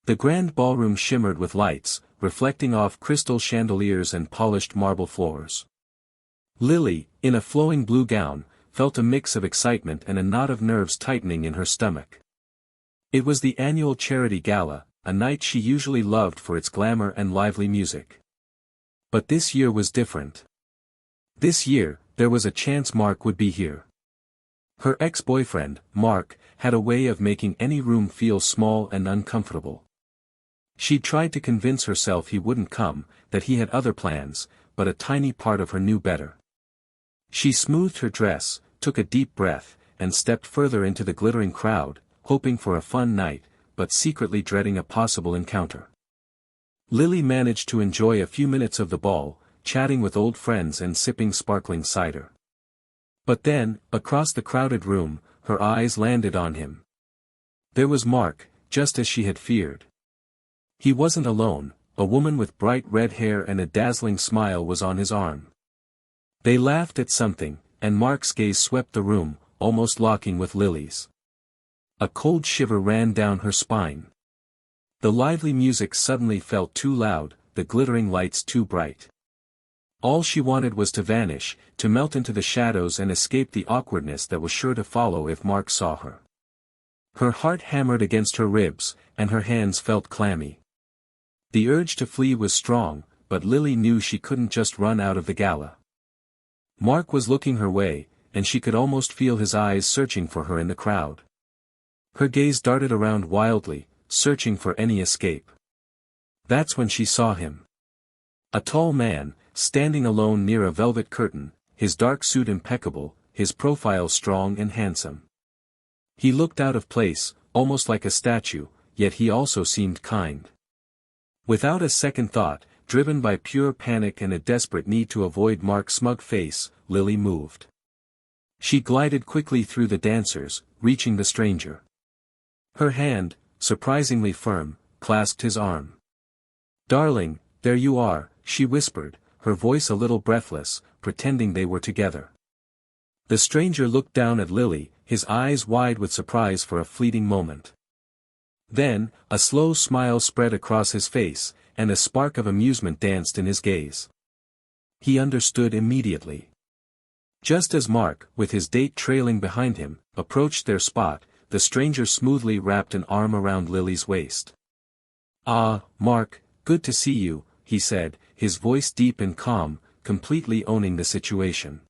The grand ballroom shimmered with lights, reflecting off crystal chandeliers and polished marble floors. Lily, in a flowing blue gown, felt a mix of excitement and a knot of nerves tightening in her stomach. It was the annual charity gala, a night she usually loved for its glamour and lively music. But this year was different. This year, there was a chance Mark would be here. Her ex-boyfriend, Mark, had a way of making any room feel small and uncomfortable. She tried to convince herself he wouldn't come, that he had other plans, but a tiny part of her knew better. She smoothed her dress, took a deep breath, and stepped further into the glittering crowd, hoping for a fun night, but secretly dreading a possible encounter. Lily managed to enjoy a few minutes of the ball, chatting with old friends and sipping sparkling cider. But then, across the crowded room, her eyes landed on him. There was Mark, just as she had feared. He wasn't alone, a woman with bright red hair and a dazzling smile was on his arm. They laughed at something, and Mark's gaze swept the room, almost locking with Lily's. A cold shiver ran down her spine. The lively music suddenly felt too loud, the glittering lights too bright. All she wanted was to vanish, to melt into the shadows and escape the awkwardness that was sure to follow if Mark saw her. Her heart hammered against her ribs, and her hands felt clammy. The urge to flee was strong, but Lily knew she couldn't just run out of the gala. Mark was looking her way, and she could almost feel his eyes searching for her in the crowd. Her gaze darted around wildly, searching for any escape. That's when she saw him. A tall man, standing alone near a velvet curtain, his dark suit impeccable, his profile strong and handsome. He looked out of place, almost like a statue, yet he also seemed kind. Without a second thought, driven by pure panic and a desperate need to avoid Mark's smug face, Lily moved. She glided quickly through the dancers, reaching the stranger. Her hand, surprisingly firm, clasped his arm. "Darling, there you are," she whispered, her voice a little breathless, pretending they were together. The stranger looked down at Lily, his eyes wide with surprise for a fleeting moment. Then, a slow smile spread across his face, and a spark of amusement danced in his gaze. He understood immediately. Just as Mark, with his date trailing behind him, approached their spot, the stranger smoothly wrapped an arm around Lily's waist. "Ah, Mark, good to see you," he said, his voice deep and calm, completely owning the situation.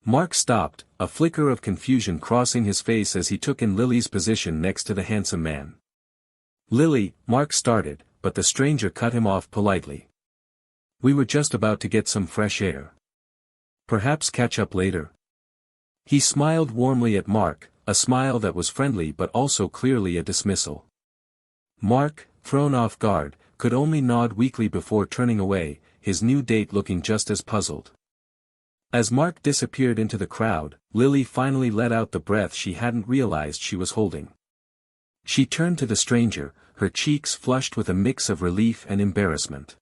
Mark stopped, a flicker of confusion crossing his face as he took in Lily's position next to the handsome man. "Lily," Mark started, but the stranger cut him off politely. "We were just about to get some fresh air. Perhaps catch up later." He smiled warmly at Mark, a smile that was friendly but also clearly a dismissal. Mark, thrown off guard, could only nod weakly before turning away, his new date looking just as puzzled. As Mark disappeared into the crowd, Lily finally let out the breath she hadn't realized she was holding. She turned to the stranger, her cheeks flushed with a mix of relief and embarrassment.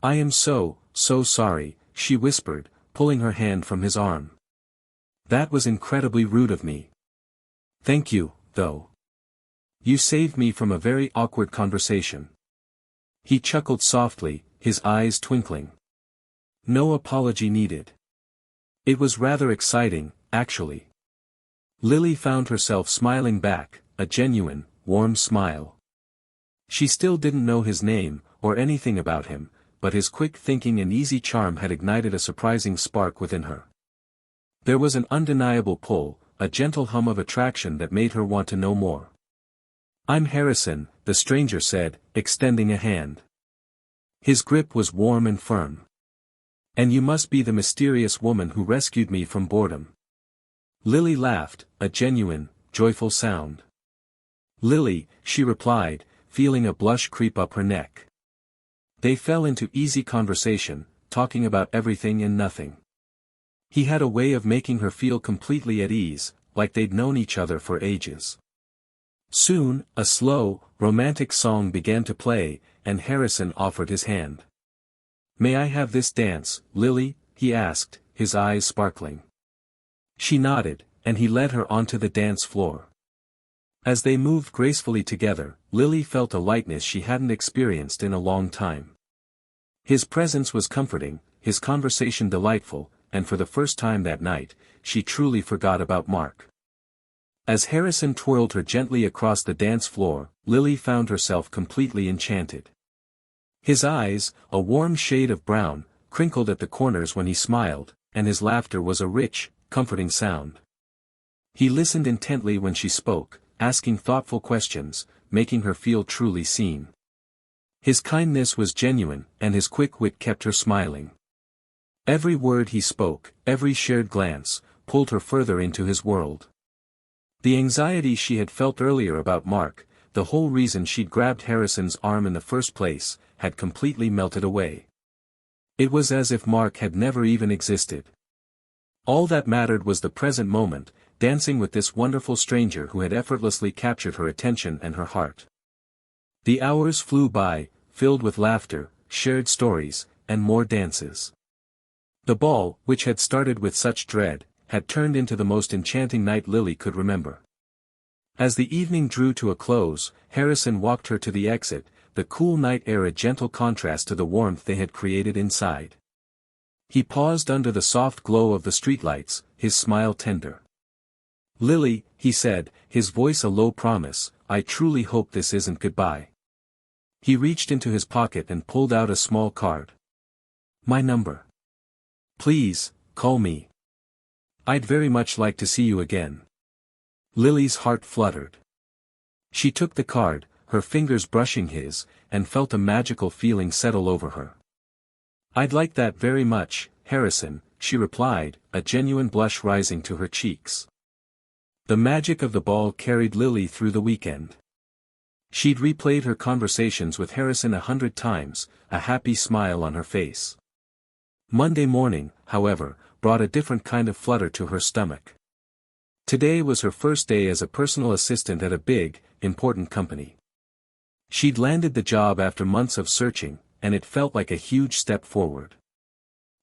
"I am so sorry," she whispered, pulling her hand from his arm. "That was incredibly rude of me. Thank you, though. You saved me from a very awkward conversation." He chuckled softly, his eyes twinkling. "No apology needed. It was rather exciting, actually." Lily found herself smiling back, a genuine, warm smile. She still didn't know his name, or anything about him, but his quick thinking and easy charm had ignited a surprising spark within her. There was an undeniable pull, a gentle hum of attraction that made her want to know more. "I'm Harrison," the stranger said, extending a hand. His grip was warm and firm. "And you must be the mysterious woman who rescued me from boredom." Lily laughed, a genuine, joyful sound. "Lily," she replied, feeling a blush creep up her neck. They fell into easy conversation, talking about everything and nothing. He had a way of making her feel completely at ease, like they'd known each other for ages. Soon, a slow, romantic song began to play, and Harrison offered his hand. "May I have this dance, Lily?" he asked, his eyes sparkling. She nodded, and he led her onto the dance floor. As they moved gracefully together, Lily felt a lightness she hadn't experienced in a long time. His presence was comforting, his conversation delightful, and for the first time that night, she truly forgot about Mark. As Harrison twirled her gently across the dance floor, Lily found herself completely enchanted. His eyes, a warm shade of brown, crinkled at the corners when he smiled, and his laughter was a rich, comforting sound. He listened intently when she spoke, asking thoughtful questions, making her feel truly seen. His kindness was genuine, and his quick wit kept her smiling. Every word he spoke, every shared glance, pulled her further into his world. The anxiety she had felt earlier about Mark, the whole reason she'd grabbed Harrison's arm in the first place, had completely melted away. It was as if Mark had never even existed. All that mattered was the present moment, dancing with this wonderful stranger who had effortlessly captured her attention and her heart. The hours flew by, filled with laughter, shared stories, and more dances. The ball, which had started with such dread, had turned into the most enchanting night Lily could remember. As the evening drew to a close, Harrison walked her to the exit, the cool night air a gentle contrast to the warmth they had created inside. He paused under the soft glow of the streetlights, his smile tender. "Lily," he said, his voice a low promise, "I truly hope this isn't goodbye." He reached into his pocket and pulled out a small card. "My number. Please, call me. I'd very much like to see you again." Lily's heart fluttered. She took the card, her fingers brushing his, and felt a magical feeling settle over her. "I'd like that very much, Harrison," she replied, a genuine blush rising to her cheeks. The magic of the ball carried Lily through the weekend. She'd replayed her conversations with Harrison 100 times, a happy smile on her face. Monday morning, however, brought a different kind of flutter to her stomach. Today was her first day as a personal assistant at a big, important company. She'd landed the job after months of searching, and it felt like a huge step forward.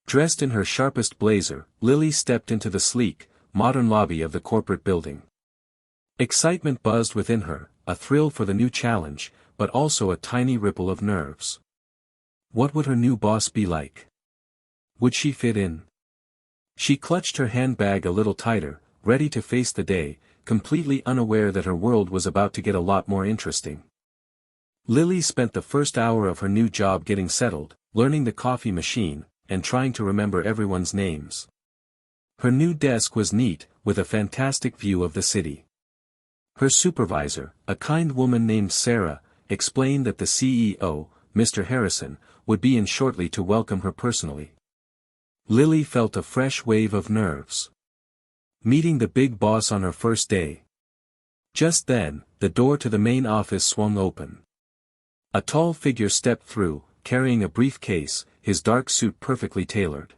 Dressed in her sharpest blazer, Lily stepped into the sleek, modern lobby of the corporate building. Excitement buzzed within her, a thrill for the new challenge, but also a tiny ripple of nerves. What would her new boss be like? Would she fit in? She clutched her handbag a little tighter, ready to face the day, completely unaware that her world was about to get a lot more interesting. Lily spent the first hour of her new job getting settled, learning the coffee machine, and trying to remember everyone's names. Her new desk was neat, with a fantastic view of the city. Her supervisor, a kind woman named Sarah, explained that the CEO, Mr. Harrison, would be in shortly to welcome her personally. Lily felt a fresh wave of nerves. Meeting the big boss on her first day. Just then, the door to the main office swung open. A tall figure stepped through, carrying a briefcase, his dark suit perfectly tailored.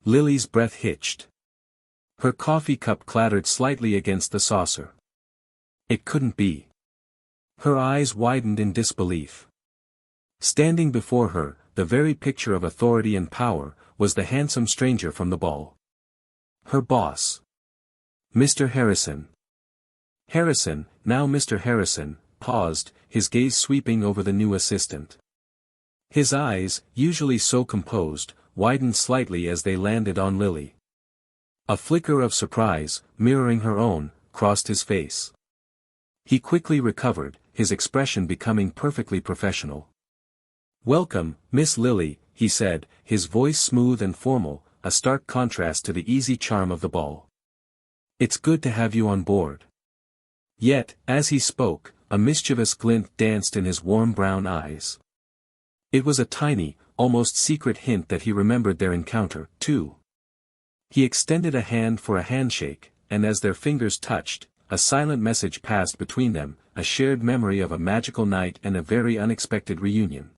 Lily's breath hitched. Her coffee cup clattered slightly against the saucer. It couldn't be. Her eyes widened in disbelief. Standing before her, the very picture of authority and power, was the handsome stranger from the ball. Her boss. Mr. Harrison. Harrison, now Mr. Harrison, paused, his gaze sweeping over the new assistant. His eyes, usually so composed, widened slightly as they landed on Lily. A flicker of surprise, mirroring her own, crossed his face. He quickly recovered, his expression becoming perfectly professional. "Welcome, Miss Lily," he said, his voice smooth and formal, a stark contrast to the easy charm of the ball. "It's good to have you on board." Yet, as he spoke, a mischievous glint danced in his warm brown eyes. It was a tiny, almost secret hint that he remembered their encounter, too. He extended a hand for a handshake, and as their fingers touched, a silent message passed between them, a shared memory of a magical night and a very unexpected reunion.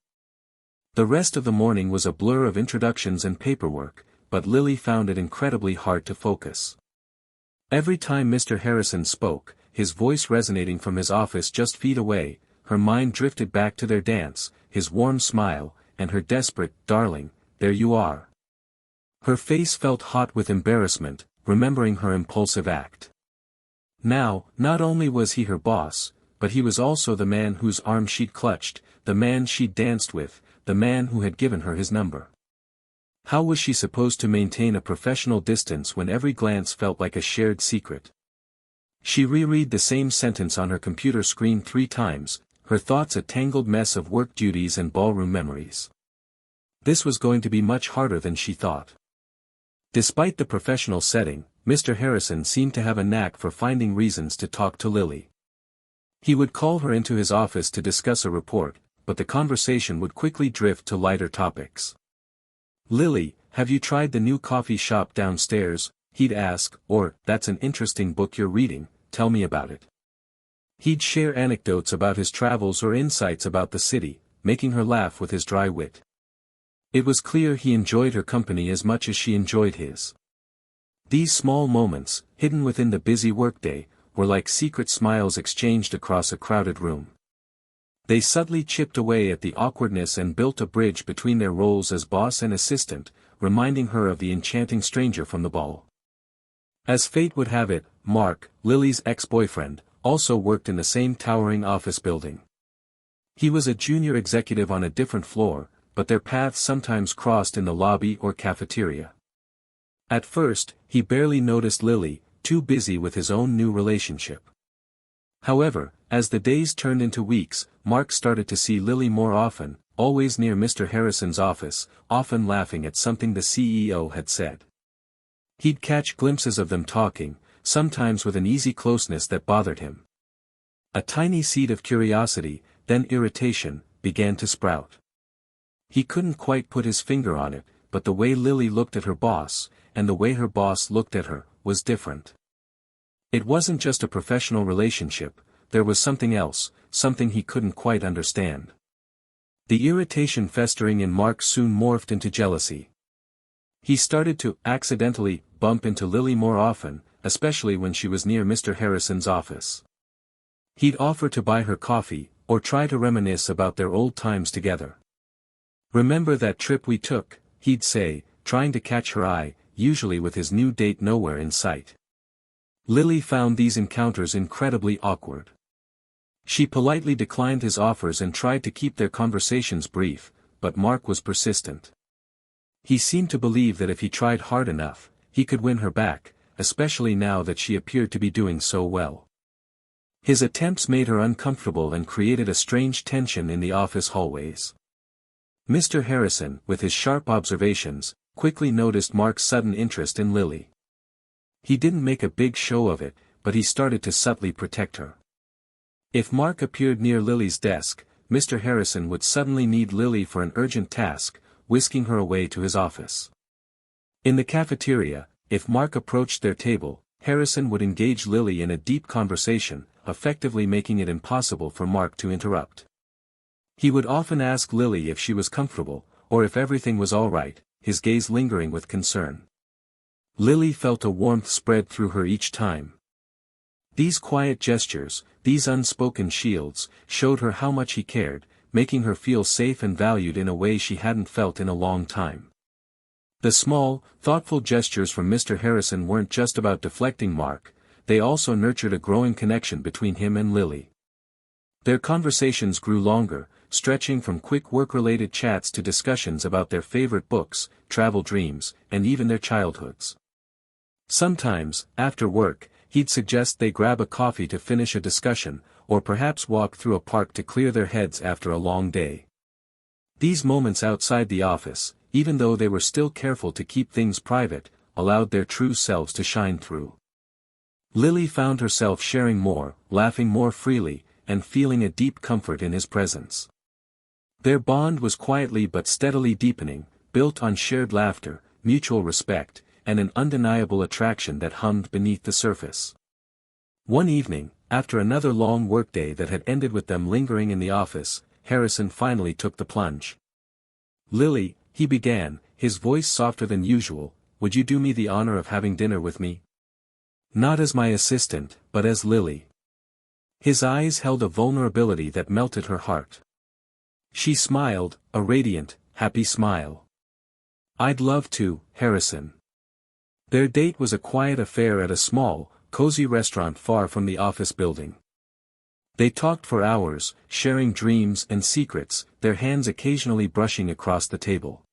The rest of the morning was a blur of introductions and paperwork, but Lily found it incredibly hard to focus. Every time Mr. Harrison spoke, his voice resonating from his office just feet away, her mind drifted back to their dance, his warm smile, and her desperate, "Darling, there you are." Her face felt hot with embarrassment, remembering her impulsive act. Now, not only was he her boss, but he was also the man whose arm she'd clutched, the man she'd danced with, the man who had given her his number. How was she supposed to maintain a professional distance when every glance felt like a shared secret? She reread the same sentence on her computer screen 3 times, her thoughts a tangled mess of work duties and ballroom memories. This was going to be much harder than she thought. Despite the professional setting, Mr. Harrison seemed to have a knack for finding reasons to talk to Lily. He would call her into his office to discuss a report, but the conversation would quickly drift to lighter topics. "Lily, have you tried the new coffee shop downstairs?" he'd ask, or, "That's an interesting book you're reading, tell me about it." He'd share anecdotes about his travels or insights about the city, making her laugh with his dry wit. It was clear he enjoyed her company as much as she enjoyed his. These small moments, hidden within the busy workday, were like secret smiles exchanged across a crowded room. They subtly chipped away at the awkwardness and built a bridge between their roles as boss and assistant, reminding her of the enchanting stranger from the ball. As fate would have it, Mark, Lily's ex-boyfriend, also worked in the same towering office building. He was a junior executive on a different floor, but their paths sometimes crossed in the lobby or cafeteria. At first, he barely noticed Lily, too busy with his own new relationship. However, as the days turned into weeks, Mark started to see Lily more often, always near Mr. Harrison's office, often laughing at something the CEO had said. He'd catch glimpses of them talking, sometimes with an easy closeness that bothered him. A tiny seed of curiosity, then irritation, began to sprout. He couldn't quite put his finger on it, but the way Lily looked at her boss, and the way her boss looked at her, was different. It wasn't just a professional relationship, there was something else, something he couldn't quite understand. The irritation festering in Mark soon morphed into jealousy. He started to accidentally bump into Lily more often, especially when she was near Mr. Harrison's office. He'd offer to buy her coffee, or try to reminisce about their old times together. "Remember that trip we took?" he'd say, trying to catch her eye, usually with his new date nowhere in sight. Lily found these encounters incredibly awkward. She politely declined his offers and tried to keep their conversations brief, but Mark was persistent. He seemed to believe that if he tried hard enough, he could win her back, especially now that she appeared to be doing so well. His attempts made her uncomfortable and created a strange tension in the office hallways. Mr. Harrison, with his sharp observations, quickly noticed Mark's sudden interest in Lily. He didn't make a big show of it, but he started to subtly protect her. If Mark appeared near Lily's desk, Mr. Harrison would suddenly need Lily for an urgent task, whisking her away to his office. In the cafeteria, if Mark approached their table, Harrison would engage Lily in a deep conversation, effectively making it impossible for Mark to interrupt. He would often ask Lily if she was comfortable, or if everything was all right, his gaze lingering with concern. Lily felt a warmth spread through her each time. These quiet gestures, these unspoken shields, showed her how much he cared, making her feel safe and valued in a way she hadn't felt in a long time. The small, thoughtful gestures from Mr. Harrison weren't just about deflecting Mark, they also nurtured a growing connection between him and Lily. Their conversations grew longer, stretching from quick work-related chats to discussions about their favorite books, travel dreams, and even their childhoods. Sometimes, after work, he'd suggest they grab a coffee to finish a discussion, or perhaps walk through a park to clear their heads after a long day. These moments outside the office, even though they were still careful to keep things private, allowed their true selves to shine through. Lily found herself sharing more, laughing more freely, and feeling a deep comfort in his presence. Their bond was quietly but steadily deepening, built on shared laughter, mutual respect, and an undeniable attraction that hummed beneath the surface. One evening, after another long workday that had ended with them lingering in the office, Harrison finally took the plunge. "Lily," he began, his voice softer than usual, "would you do me the honor of having dinner with me? Not as my assistant, but as Lily." His eyes held a vulnerability that melted her heart. She smiled, a radiant, happy smile. "I'd love to, Harrison." Their date was a quiet affair at a small, cozy restaurant far from the office building. They talked for hours, sharing dreams and secrets, their hands occasionally brushing across the table.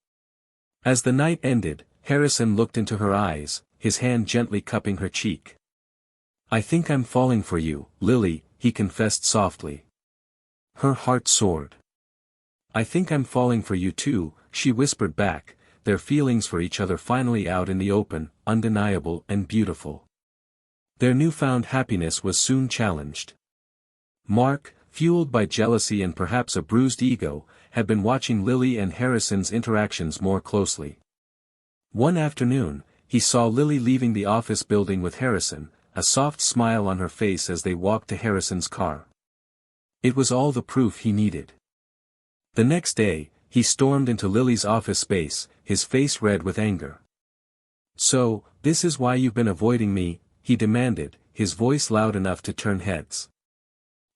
As the night ended, Harrison looked into her eyes, his hand gently cupping her cheek. "I think I'm falling for you, Lily," he confessed softly. Her heart soared. "I think I'm falling for you too," she whispered back, their feelings for each other finally out in the open, undeniable and beautiful. Their newfound happiness was soon challenged. Mark, fueled by jealousy and perhaps a bruised ego, had been watching Lily and Harrison's interactions more closely. One afternoon, he saw Lily leaving the office building with Harrison, a soft smile on her face as they walked to Harrison's car. It was all the proof he needed. The next day, he stormed into Lily's office space, his face red with anger. "So, this is why you've been avoiding me?" he demanded, his voice loud enough to turn heads.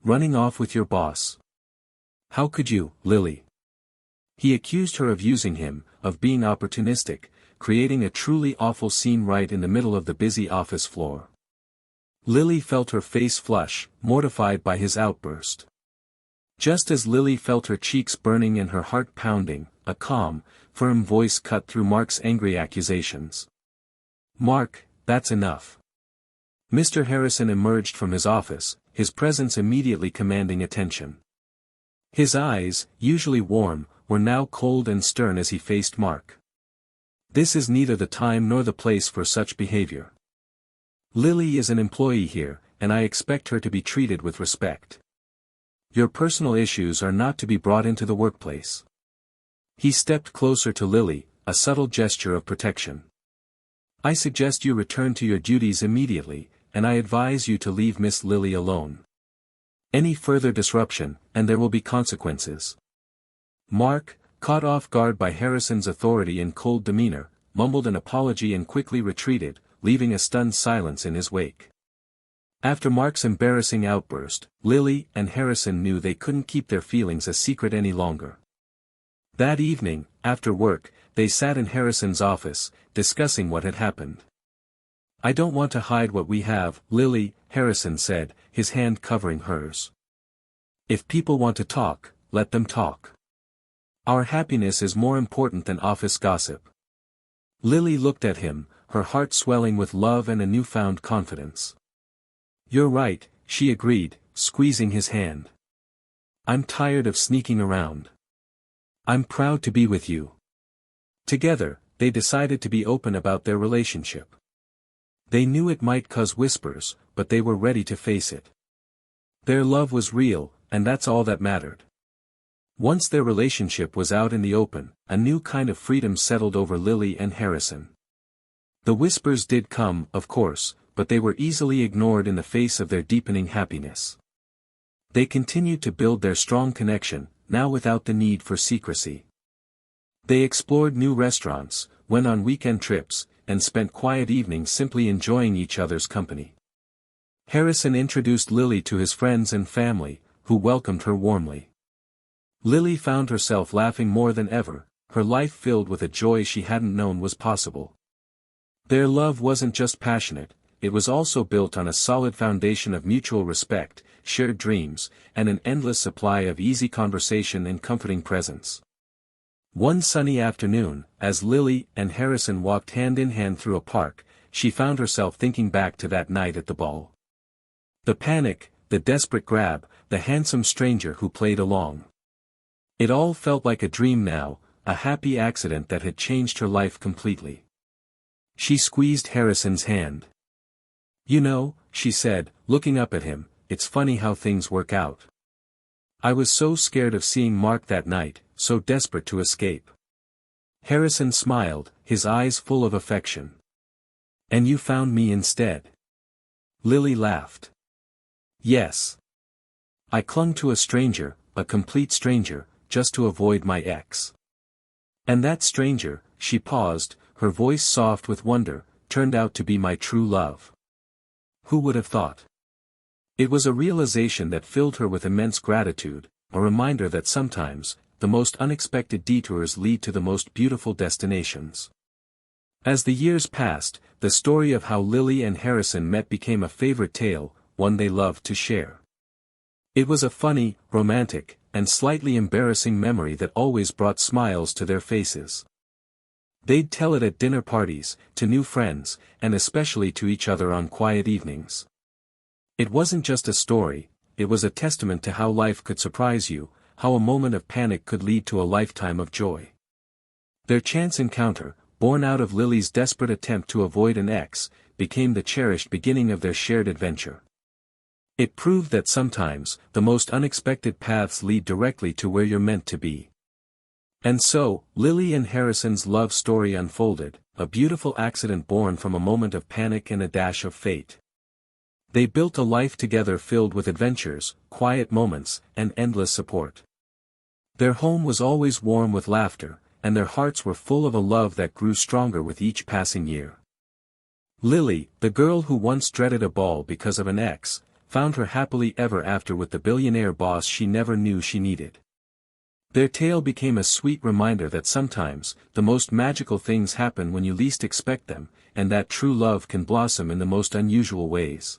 "Running off with your boss? How could you, Lily?" He accused her of using him, of being opportunistic, creating a truly awful scene right in the middle of the busy office floor. Lily felt her face flush, mortified by his outburst. Just as Lily felt her cheeks burning and her heart pounding, a calm, firm voice cut through Mark's angry accusations. "Mark, that's enough." Mr. Harrison emerged from his office, his presence immediately commanding attention. His eyes, usually warm, were now cold and stern as he faced Mark. "This is neither the time nor the place for such behavior. Lily is an employee here, and I expect her to be treated with respect. Your personal issues are not to be brought into the workplace." He stepped closer to Lily, a subtle gesture of protection. "I suggest you return to your duties immediately, and I advise you to leave Miss Lily alone. Any further disruption, and there will be consequences." Mark, caught off guard by Harrison's authority and cold demeanor, mumbled an apology and quickly retreated, leaving a stunned silence in his wake. After Mark's embarrassing outburst, Lily and Harrison knew they couldn't keep their feelings a secret any longer. That evening, after work, they sat in Harrison's office, discussing what had happened. "I don't want to hide what we have, Lily," Harrison said, his hand covering hers. "If people want to talk, let them talk. Our happiness is more important than office gossip." Lily looked at him, her heart swelling with love and a newfound confidence. "You're right," she agreed, squeezing his hand. "I'm tired of sneaking around. I'm proud to be with you." Together, they decided to be open about their relationship. They knew it might cause whispers, but they were ready to face it. Their love was real, and that's all that mattered. Once their relationship was out in the open, a new kind of freedom settled over Lily and Harrison. The whispers did come, of course, but they were easily ignored in the face of their deepening happiness. They continued to build their strong connection, now without the need for secrecy. They explored new restaurants, went on weekend trips, and spent quiet evenings simply enjoying each other's company. Harrison introduced Lily to his friends and family, who welcomed her warmly. Lily found herself laughing more than ever, her life filled with a joy she hadn't known was possible. Their love wasn't just passionate, it was also built on a solid foundation of mutual respect, shared dreams, and an endless supply of easy conversation and comforting presence. One sunny afternoon, as Lily and Harrison walked hand in hand through a park, she found herself thinking back to that night at the ball. The panic, the desperate grab, the handsome stranger who played along. It all felt like a dream now, a happy accident that had changed her life completely. She squeezed Harrison's hand. "You know," she said, looking up at him, "it's funny how things work out. I was so scared of seeing Mark that night, so desperate to escape." Harrison smiled, his eyes full of affection. "And you found me instead." Lily laughed. "Yes. I clung to a stranger, a complete stranger, just to avoid my ex. And that stranger," she paused, her voice soft with wonder, "turned out to be my true love. Who would have thought?" It was a realization that filled her with immense gratitude, a reminder that sometimes, the most unexpected detours lead to the most beautiful destinations. As the years passed, the story of how Lily and Harrison met became a favorite tale, one they loved to share. It was a funny, romantic, and slightly embarrassing memory that always brought smiles to their faces. They'd tell it at dinner parties, to new friends, and especially to each other on quiet evenings. It wasn't just a story, it was a testament to how life could surprise you, how a moment of panic could lead to a lifetime of joy. Their chance encounter, born out of Lily's desperate attempt to avoid an ex, became the cherished beginning of their shared adventure. It proved that sometimes, the most unexpected paths lead directly to where you're meant to be. And so, Lily and Harrison's love story unfolded, a beautiful accident born from a moment of panic and a dash of fate. They built a life together filled with adventures, quiet moments, and endless support. Their home was always warm with laughter, and their hearts were full of a love that grew stronger with each passing year. Lily, the girl who once dreaded a ball because of an ex, found her happily ever after with the billionaire boss she never knew she needed. Their tale became a sweet reminder that sometimes, the most magical things happen when you least expect them, and that true love can blossom in the most unusual ways.